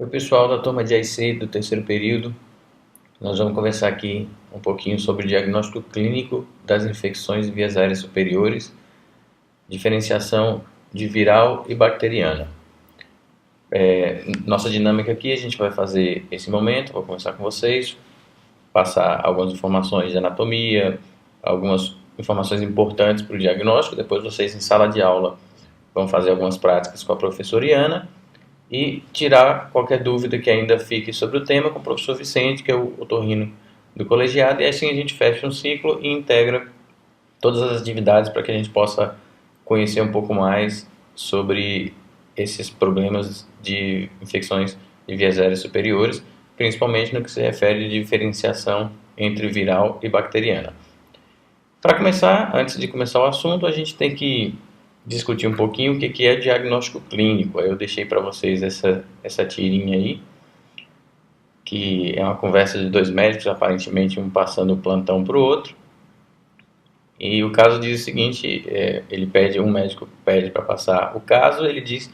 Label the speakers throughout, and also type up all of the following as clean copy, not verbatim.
Speaker 1: Oi pessoal da turma de IC do terceiro período, nós vamos conversar aqui um pouquinho sobre o diagnóstico clínico das infecções de vias aéreas superiores, diferenciação de viral e bacteriana. Nossa dinâmica aqui, a gente vai fazer esse momento, vou conversar com vocês, passar algumas informações de anatomia, algumas informações importantes para o diagnóstico, depois vocês em sala de aula vão fazer algumas práticas com a professora Iana, e tirar qualquer dúvida que ainda fique sobre o tema com o professor Vicente, que é o otorrino do colegiado, e assim a gente fecha um ciclo e integra todas as atividades para que a gente possa conhecer um pouco mais sobre esses problemas de infecções de vias aéreas superiores, principalmente no que se refere à diferenciação entre viral e bacteriana. Para começar, antes de começar o assunto, a gente tem que discutir um pouquinho o que é diagnóstico clínico. Aí eu deixei para vocês essa tirinha aí, que é uma conversa de dois médicos, aparentemente um passando o plantão para o outro. E o caso diz o seguinte, um médico pede para passar o caso, ele diz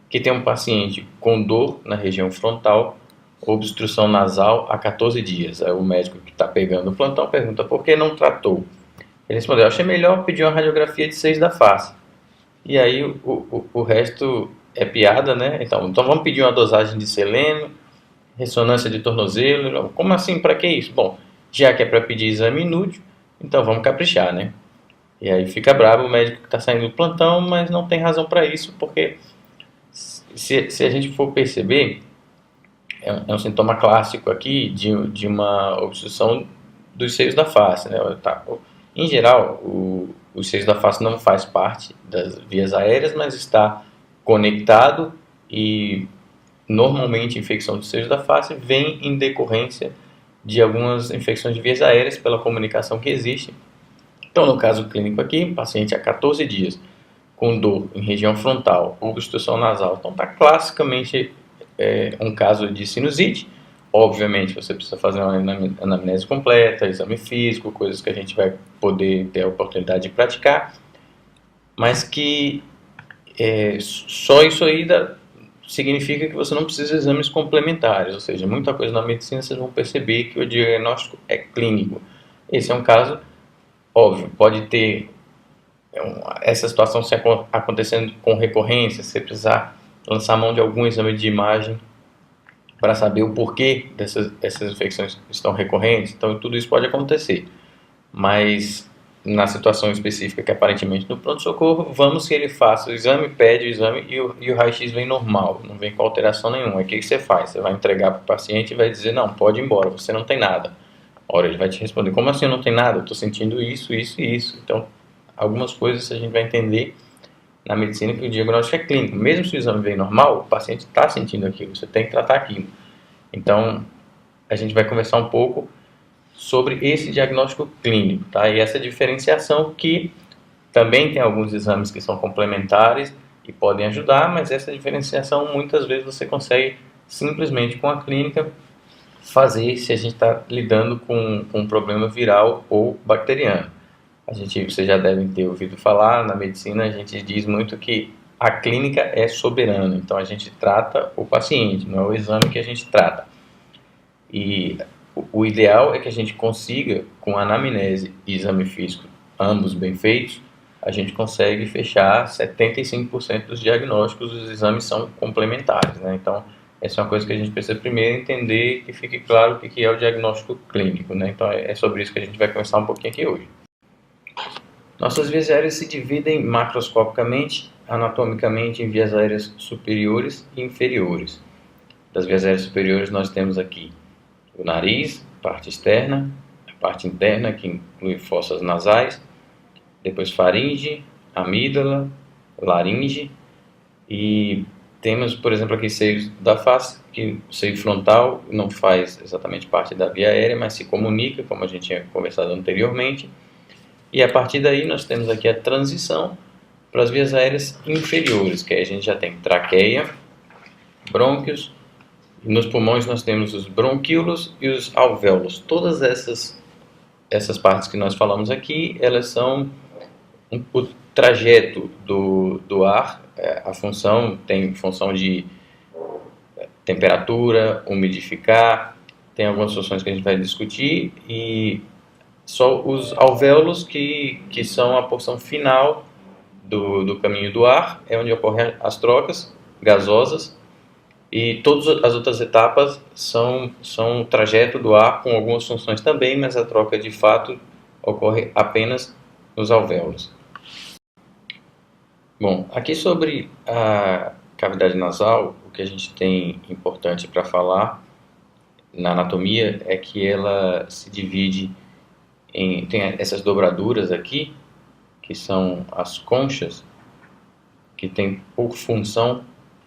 Speaker 1: que tem um paciente com dor na região frontal, obstrução nasal há 14 dias. Aí o médico que está pegando o plantão pergunta por que não tratou. Ele respondeu, achei melhor pedir uma radiografia de 6 da face. E aí o resto é piada, né? Então vamos pedir uma dosagem de selênio, ressonância de tornozelo. Como assim? Para que isso? Bom, já que é para pedir exame inútil, então vamos caprichar, né? E aí fica bravo o médico que está saindo do plantão, mas não tem razão para isso, porque se a gente for perceber, é um sintoma clássico aqui de uma obstrução dos seios da face, né? Tá. Em geral, os seios da face não faz parte das vias aéreas, mas está conectado e normalmente a infecção dos seios da face vem em decorrência de algumas infecções de vias aéreas pela comunicação que existe. Então, no caso clínico aqui, paciente há 14 dias com dor em região frontal, obstrução nasal, então está classicamente um caso de sinusite. Obviamente, você precisa fazer uma anamnese completa, exame físico, coisas que a gente vai poder ter a oportunidade de praticar, mas que só isso aí significa que você não precisa de exames complementares, ou seja, muita coisa na medicina vocês vão perceber que o diagnóstico é clínico. Esse é um caso óbvio, pode ter essa situação se acontecendo com recorrência, você precisar lançar mão de algum exame de imagem para saber o porquê dessas infecções estão recorrentes, então tudo isso pode acontecer, mas na situação específica que aparentemente no pronto-socorro, vamos que ele faça o exame, pede o exame e o raio-x vem normal, não vem com alteração nenhuma. Aí o que você faz? Você vai entregar para o paciente e vai dizer, não, pode ir embora, você não tem nada. Ora, ele vai te responder, como assim eu não tenho nada? Eu estou sentindo isso, isso e isso. Então, algumas coisas a gente vai entender na medicina que o diagnóstico é clínico. Mesmo se o exame vem normal, o paciente está sentindo aquilo, você tem que tratar aquilo. Então, a gente vai conversar um pouco sobre esse diagnóstico clínico, tá? E essa diferenciação que também tem alguns exames que são complementares e podem ajudar, mas essa diferenciação muitas vezes você consegue simplesmente com a clínica fazer se a gente está lidando com um problema viral ou bacteriano. Vocês já devem ter ouvido falar, na medicina a gente diz muito que a clínica é soberana, então a gente trata o paciente, não é o exame que a gente trata. E o ideal é que a gente consiga, com anamnese e exame físico, ambos bem feitos, a gente consegue fechar 75% dos diagnósticos, os exames são complementares, né? Então, essa é uma coisa que a gente precisa primeiro entender, que fique claro o que é o diagnóstico clínico, né? Então, é sobre isso que a gente vai conversar um pouquinho aqui hoje. Nossas vias aéreas se dividem macroscopicamente, anatomicamente, em vias aéreas superiores e inferiores. Das vias aéreas superiores nós temos aqui o nariz, parte externa, a parte interna, que inclui fossas nasais, depois faringe, amígdala, laringe, e temos, por exemplo, aqui seios da face, que o seio frontal não faz exatamente parte da via aérea, mas se comunica, como a gente tinha conversado anteriormente, e a partir daí nós temos aqui a transição para as vias aéreas inferiores, que aí a gente já tem traqueia, brônquios, e nos pulmões nós temos os bronquíolos e os alvéolos. Todas essas partes que nós falamos aqui, elas são o trajeto do ar, a função tem função de temperatura, umidificar, tem algumas funções que a gente vai discutir, e só os alvéolos que são a porção final do caminho do ar, é onde ocorrem as trocas gasosas, e todas as outras etapas são o trajeto do ar com algumas funções também, mas a troca de fato ocorre apenas nos alvéolos. Bom, aqui sobre a cavidade nasal, o que a gente tem importante para falar na anatomia é que ela se divide tem essas dobraduras aqui, que são as conchas, que tem por função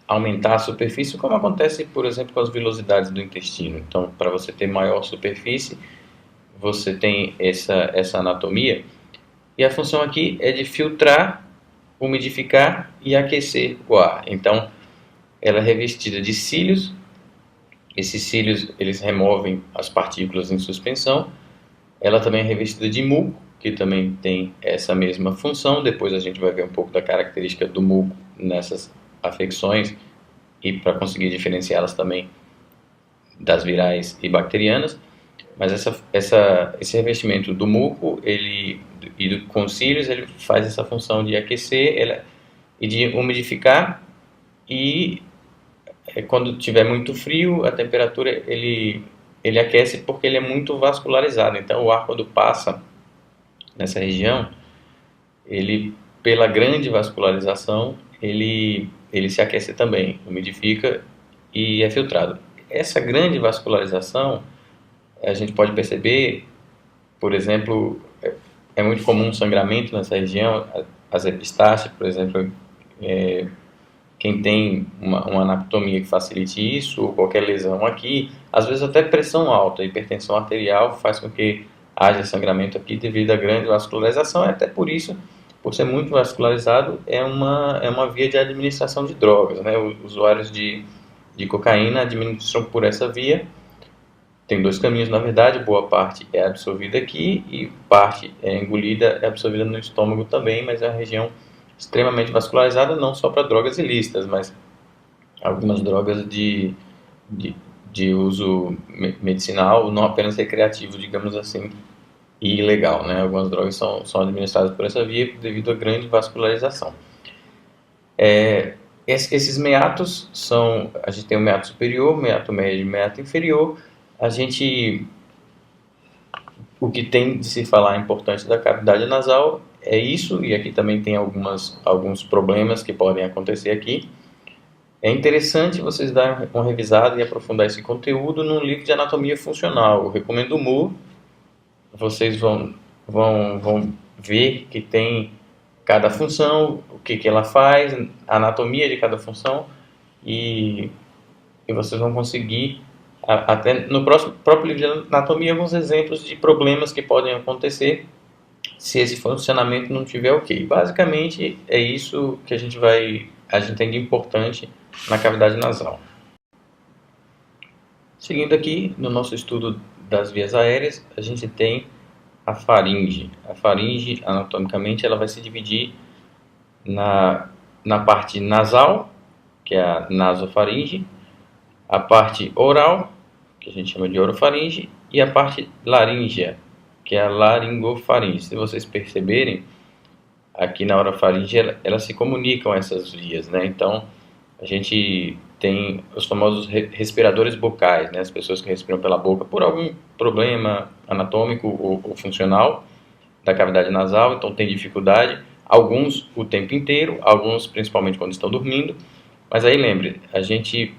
Speaker 1: aumentar a superfície, como acontece, por exemplo, com as vilosidades do intestino. Então, para você ter maior superfície, você tem essa anatomia, e a função aqui é de filtrar, umidificar e aquecer o ar. Então, ela é revestida de cílios. Esses cílios, eles removem as partículas em suspensão. Ela também é revestida de muco, que também tem essa mesma função. Depois a gente vai ver um pouco da característica do muco nessas afecções, e para conseguir diferenciá-las também das virais e bacterianas. Mas esse revestimento do muco com os cílios, ele faz essa função de aquecer e de umidificar, e quando tiver muito frio, a temperatura ele aquece porque ele é muito vascularizado. Então o ar, quando passa nessa região, ele, pela grande vascularização, ele se aquece também, umidifica e é filtrado. Essa grande vascularização, a gente pode perceber, por exemplo, é muito comum sangramento nessa região, as epistaxes, por exemplo, quem tem uma anatomia que facilite isso, ou qualquer lesão aqui, às vezes até pressão alta, hipertensão arterial faz com que haja sangramento aqui devido à grande vascularização, e até por isso, por ser muito vascularizado, é uma via de administração de drogas, né? Os usuários de cocaína administram por essa via. Tem dois caminhos, na verdade, boa parte é absorvida aqui e parte é engolida, é absorvida no estômago também, mas é uma região extremamente vascularizada, não só para drogas ilícitas, mas algumas drogas de uso medicinal, não apenas recreativo, digamos assim, e ilegal, né? Algumas drogas são administradas por essa via devido à grande vascularização. Esses meatos a gente tem o meato superior, meato médio e meato inferior. O que tem de se falar importante da cavidade nasal é isso, e aqui também tem alguns problemas que podem acontecer aqui. É interessante vocês darem uma revisada e aprofundar esse conteúdo num livro de anatomia funcional. Eu recomendo o Moore. Vocês vão ver que tem cada função, o que ela faz, a anatomia de cada função, e vocês vão conseguir, até no próprio livro de anatomia, alguns exemplos de problemas que podem acontecer se esse funcionamento não estiver ok. Basicamente, é isso que a gente tem de importante na cavidade nasal. Seguindo aqui, no nosso estudo das vias aéreas, a gente tem a faringe. A faringe, anatomicamente, ela vai se dividir na parte nasal, que é a nasofaringe, a parte oral, que a gente chama de orofaringe, e a parte laríngea, que é a laringofaringe. Se vocês perceberem, aqui na orofaringe, elas se comunicam, essas vias, né? Então, a gente tem os famosos respiradores bucais, né? As pessoas que respiram pela boca por algum problema anatômico ou funcional da cavidade nasal, então tem dificuldade, alguns o tempo inteiro, alguns principalmente quando estão dormindo, mas aí lembre, a gente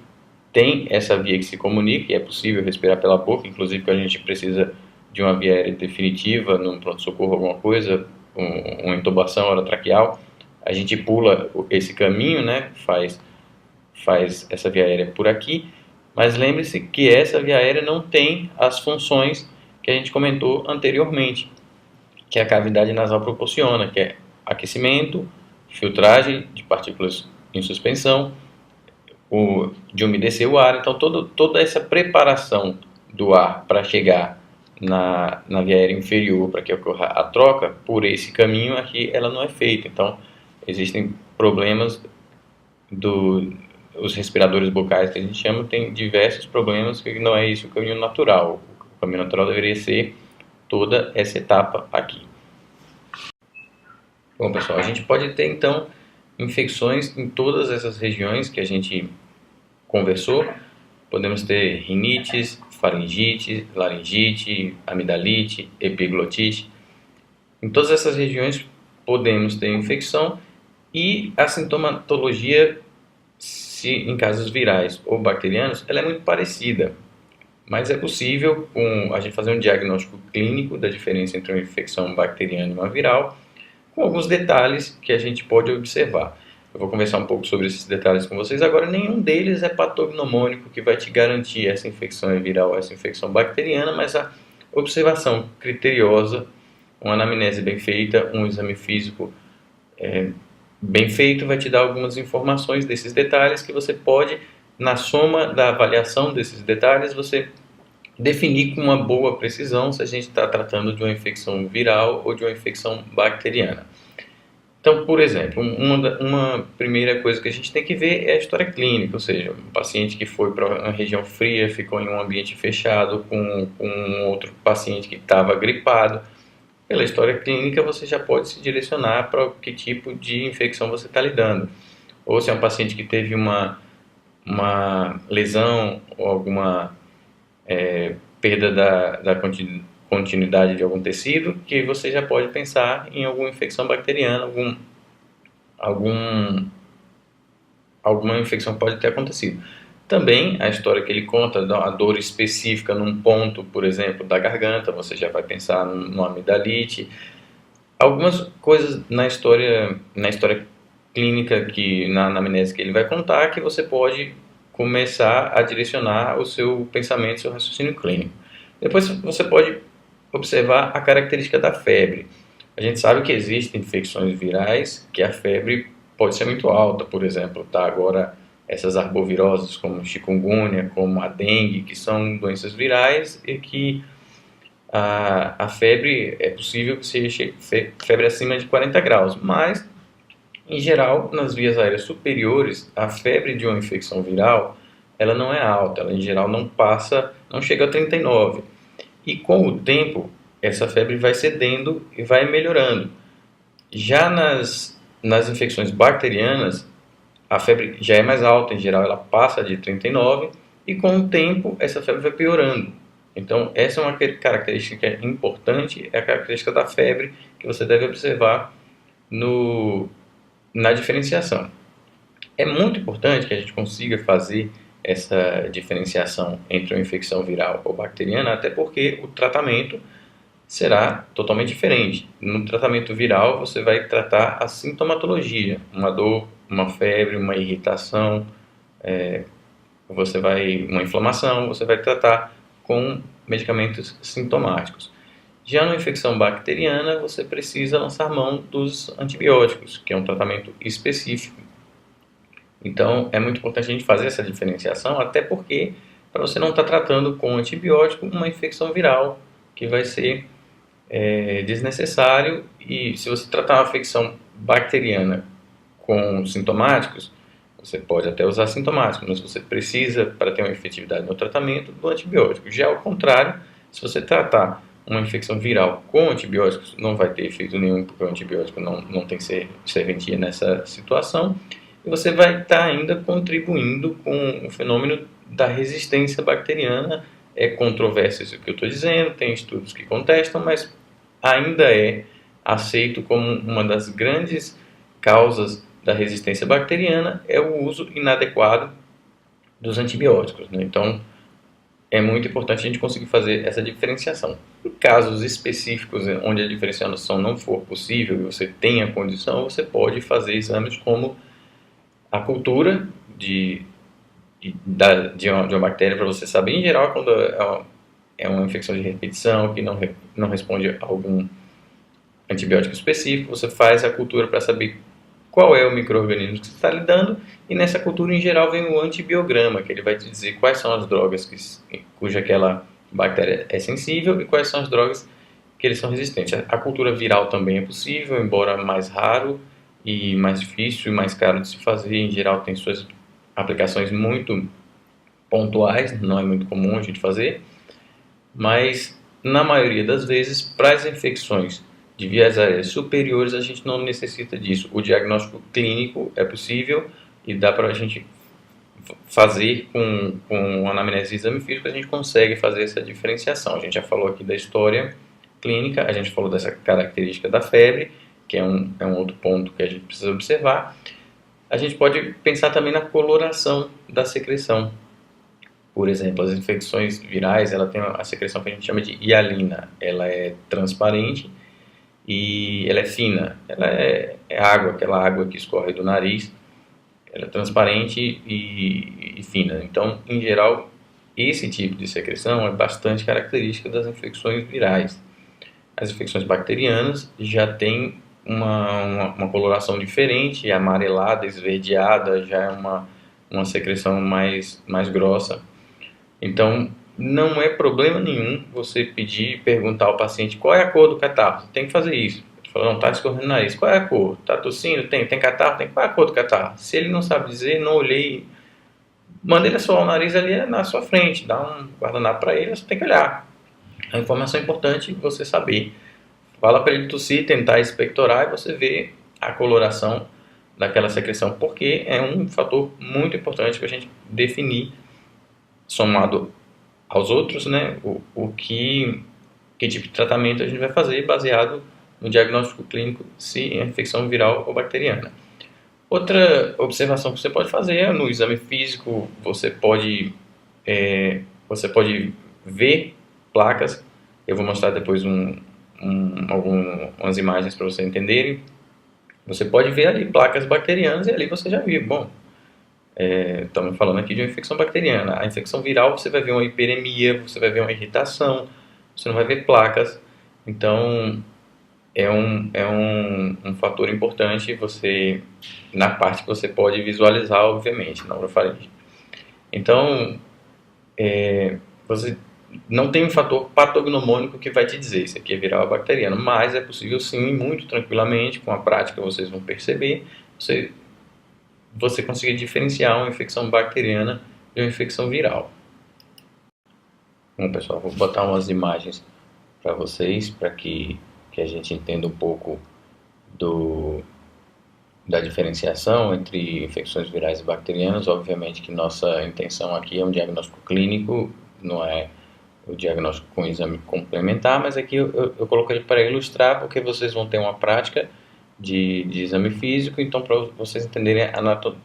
Speaker 1: tem essa via que se comunica, e é possível respirar pela boca, inclusive que a gente precisa de uma via aérea definitiva, num pronto-socorro, alguma coisa, uma intubação orotraqueal, a gente pula esse caminho, né? Faz essa via aérea por aqui, mas lembre-se que essa via aérea não tem as funções que a gente comentou anteriormente, que a cavidade nasal proporciona, que é aquecimento, filtragem de partículas em suspensão, de umedecer o ar. Então, toda essa preparação do ar para chegar na via aérea inferior, para que ocorra a troca, por esse caminho aqui, ela não é feita. Então, existem problemas os respiradores bucais que a gente chama, tem diversos problemas que não é isso o caminho natural. O caminho natural deveria ser toda essa etapa aqui. Bom, pessoal, a gente pode ter então infecções em todas essas regiões que a gente conversou. Podemos ter rinites, faringite, laringite, amidalite, epiglotite. Em todas essas regiões podemos ter infecção e a sintomatologia, se em casos virais ou bacterianos, ela é muito parecida. Mas é possível a gente fazer um diagnóstico clínico da diferença entre uma infecção bacteriana e uma viral, com alguns detalhes que a gente pode observar. Eu vou conversar um pouco sobre esses detalhes com vocês agora. Nenhum deles é patognomônico que vai te garantir essa infecção é viral ou essa infecção bacteriana, mas a observação criteriosa, uma anamnese bem feita, um exame físico bem feito vai te dar algumas informações desses detalhes que você pode, na soma da avaliação desses detalhes, você definir com uma boa precisão se a gente está tratando de uma infecção viral ou de uma infecção bacteriana. Então, por exemplo, uma primeira coisa que a gente tem que ver é a história clínica, ou seja, um paciente que foi para uma região fria, ficou em um ambiente fechado com um outro paciente que estava gripado. Pela história clínica, você já pode se direcionar para que tipo de infecção você está lidando. Ou se é um paciente que teve uma lesão ou alguma perda da continuidade de algum tecido, que você já pode pensar em alguma infecção bacteriana, alguma infecção pode ter acontecido. Também a história que ele conta da dor específica num ponto, por exemplo, da garganta, você já vai pensar numa amidalite. Algumas coisas na história clínica, na anamnese que ele vai contar, que você pode começar a direcionar o seu pensamento, seu raciocínio clínico. Depois você pode observar a característica da febre. A gente sabe que existem infecções virais que a febre pode ser muito alta, por exemplo, tá agora essas arboviroses como chikungunya, como a dengue, que são doenças virais e que a febre é possível que seja febre acima de 40 graus, mas em geral, nas vias aéreas superiores, a febre de uma infecção viral, ela não é alta, ela em geral não chega a 39. E com o tempo, essa febre vai cedendo e vai melhorando. Já nas infecções bacterianas, a febre já é mais alta, em geral ela passa de 39, e com o tempo essa febre vai piorando. Então, essa é uma característica importante, é a característica da febre que você deve observar na diferenciação. É muito importante que a gente consiga fazer essa diferenciação entre uma infecção viral ou bacteriana, até porque o tratamento será totalmente diferente. No tratamento viral, você vai tratar a sintomatologia, uma dor, uma febre, uma irritação, uma inflamação, você vai tratar com medicamentos sintomáticos. Já na infecção bacteriana, você precisa lançar mão dos antibióticos, que é um tratamento específico. Então, é muito importante a gente fazer essa diferenciação, até porque, para você não estar tratando com antibiótico uma infecção viral, que vai ser desnecessário, e se você tratar uma infecção bacteriana com sintomáticos, você pode até usar sintomáticos, mas você precisa, para ter uma efetividade no tratamento, do antibiótico. Já ao contrário, se você tratar uma infecção viral com antibióticos, não vai ter efeito nenhum, porque o antibiótico não tem serventia nessa situação, e você vai estar ainda contribuindo com o fenômeno da resistência bacteriana. É controverso isso que eu estou dizendo, tem estudos que contestam, mas ainda é aceito como uma das grandes causas da resistência bacteriana é o uso inadequado dos antibióticos, né? Então, é muito importante a gente conseguir fazer essa diferenciação. Em casos específicos onde a diferenciação não for possível e você tem a condição, você pode fazer exames como a cultura de uma bactéria para você saber. Em geral, quando é uma infecção de repetição que não responde a algum antibiótico específico, você faz a cultura para saber qual é o micro-organismo que você está lidando, e nessa cultura em geral vem o antibiograma, que ele vai te dizer quais são as drogas cuja aquela bactéria é sensível e quais são as drogas que eles são resistentes. A cultura viral também é possível, embora mais raro e mais difícil e mais caro de se fazer. Em geral tem suas aplicações muito pontuais, não é muito comum a gente fazer, mas na maioria das vezes, para as infecções de vias aéreas superiores, a gente não necessita disso. O diagnóstico clínico é possível e dá para a gente fazer com anamnese e exame físico, a gente consegue fazer essa diferenciação. A gente já falou aqui da história clínica, a gente falou dessa característica da febre, que é um outro ponto que a gente precisa observar. A gente pode pensar também na coloração da secreção. Por exemplo, as infecções virais, ela tem a secreção que a gente chama de hialina. Ela é transparente e ela é fina. Ela é água, aquela água que escorre do nariz. Ela é transparente e fina. Então, em geral, esse tipo de secreção é bastante característica das infecções virais. As infecções bacterianas já têm uma coloração diferente, amarelada, esverdeada, já é uma secreção mais grossa. Então, não é problema nenhum você pedir e perguntar ao paciente qual é a cor do catarro. Você tem que fazer isso. Ele falou, não, está escorrendo o nariz. Qual é a cor? Está tossindo? Tem catarro? Tem. Qual é a cor do catarro? Se ele não sabe dizer, não olhei, manda ele assoar o nariz ali na sua frente, dá um guardanapo para ele, você tem que olhar. A informação é importante você saber. Fala para ele tossir, tentar expectorar e você vê a coloração daquela secreção, porque é um fator muito importante para a gente definir, somado aos outros, né, que tipo de tratamento a gente vai fazer baseado no diagnóstico clínico se é infecção viral ou bacteriana. Outra observação que você pode fazer é no exame físico, você pode ver placas. Eu vou mostrar depois algumas imagens para vocês entenderem. Você pode ver ali placas bacterianas e ali você já viu. Bom, estamos falando aqui de uma infecção bacteriana. A infecção viral você vai ver uma hiperemia, você vai ver uma irritação, você não vai ver placas. Então, é um fator importante você, na parte que você pode visualizar, obviamente, na orofaringe. Então, você não tem um fator patognomônico que vai te dizer se aqui é viral ou bacteriano, mas é possível sim, muito tranquilamente, com a prática vocês vão perceber, você conseguir diferenciar uma infecção bacteriana de uma infecção viral. Bom, pessoal, vou botar umas imagens para vocês, para que a gente entenda um pouco da diferenciação entre infecções virais e bacterianas. Obviamente que nossa intenção aqui é um diagnóstico clínico, não é o diagnóstico com exame complementar, mas aqui eu coloquei para ilustrar, porque vocês vão ter uma prática de exame físico, então para vocês entenderem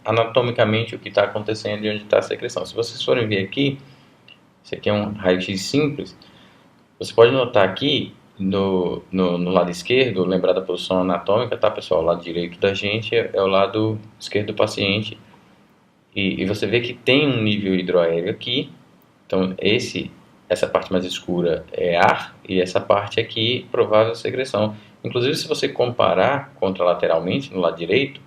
Speaker 1: anatomicamente o que está acontecendo e onde está a secreção. Se vocês forem ver aqui, esse aqui é um raio-x simples, você pode notar aqui no lado esquerdo, lembrar da posição anatômica, tá, pessoal? O lado direito da gente é o lado esquerdo do paciente. E você vê que tem um nível hidroaéreo aqui. Então, essa parte mais escura é ar e essa parte aqui, provável secreção. Inclusive, se você comparar contralateralmente no lado direito,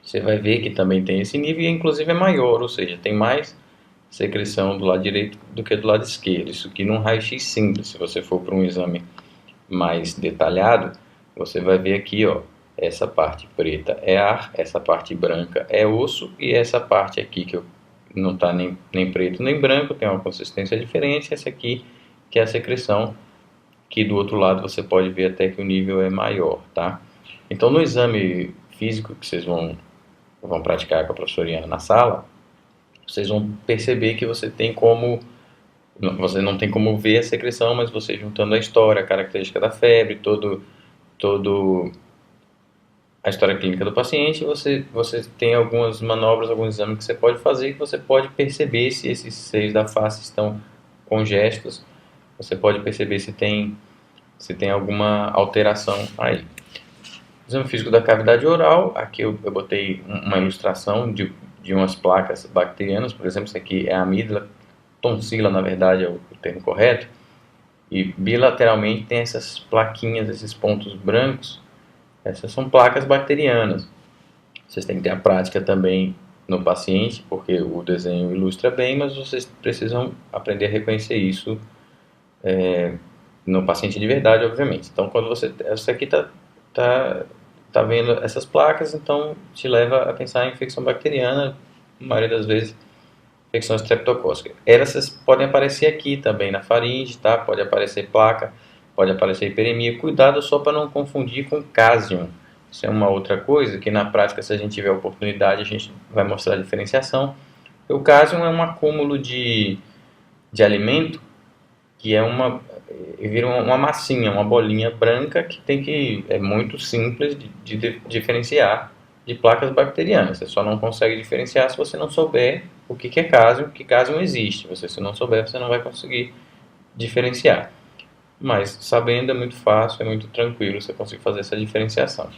Speaker 1: você vai ver que também tem esse nível e inclusive é maior, ou seja, tem mais secreção do lado direito do que do lado esquerdo. Isso aqui num raio-x simples. Se você for para um exame mais detalhado, você vai ver aqui, ó, essa parte preta é ar, essa parte branca é osso e essa parte aqui que não está nem preto nem branco, tem uma consistência diferente, essa aqui que é a secreção, que do outro lado você pode ver até que o nível é maior, tá? Então no exame físico que vocês vão praticar com a professora Iana na sala, vocês vão perceber que você não tem como ver a secreção, mas você juntando a história, a característica da febre, todo a história clínica do paciente, você tem algumas manobras, alguns exames que você pode fazer, que você pode perceber se esses seios da face estão congestos, você pode perceber se tem alguma alteração aí. Exame físico da cavidade oral, aqui eu botei uma ilustração de umas placas bacterianas, por exemplo, isso aqui é a amígdala, tonsila, na verdade, é o termo correto, e bilateralmente tem essas plaquinhas, esses pontos brancos, essas são placas bacterianas. Vocês têm que ter a prática também no paciente, porque o desenho ilustra bem, mas vocês precisam aprender a reconhecer isso no paciente de verdade, obviamente. Então, quando você aqui tá vendo essas placas, então te leva a pensar em infecção bacteriana, maioria das vezes, infecção estreptocócica. Essas podem aparecer aqui também na faringe, tá? Pode aparecer placa, pode aparecer hiperemia. Cuidado só para não confundir com cásium. Isso é uma outra coisa que na prática, se a gente tiver oportunidade, a gente vai mostrar a diferenciação. O cásium é um acúmulo de alimento que vira uma massinha, uma bolinha branca que é muito simples de diferenciar de placas bacterianas. Você só não consegue diferenciar se você não souber o que é cásium, que cásium existe. Se não souber, você não vai conseguir diferenciar. Mas sabendo é muito fácil, é muito tranquilo você conseguir fazer essa diferenciação.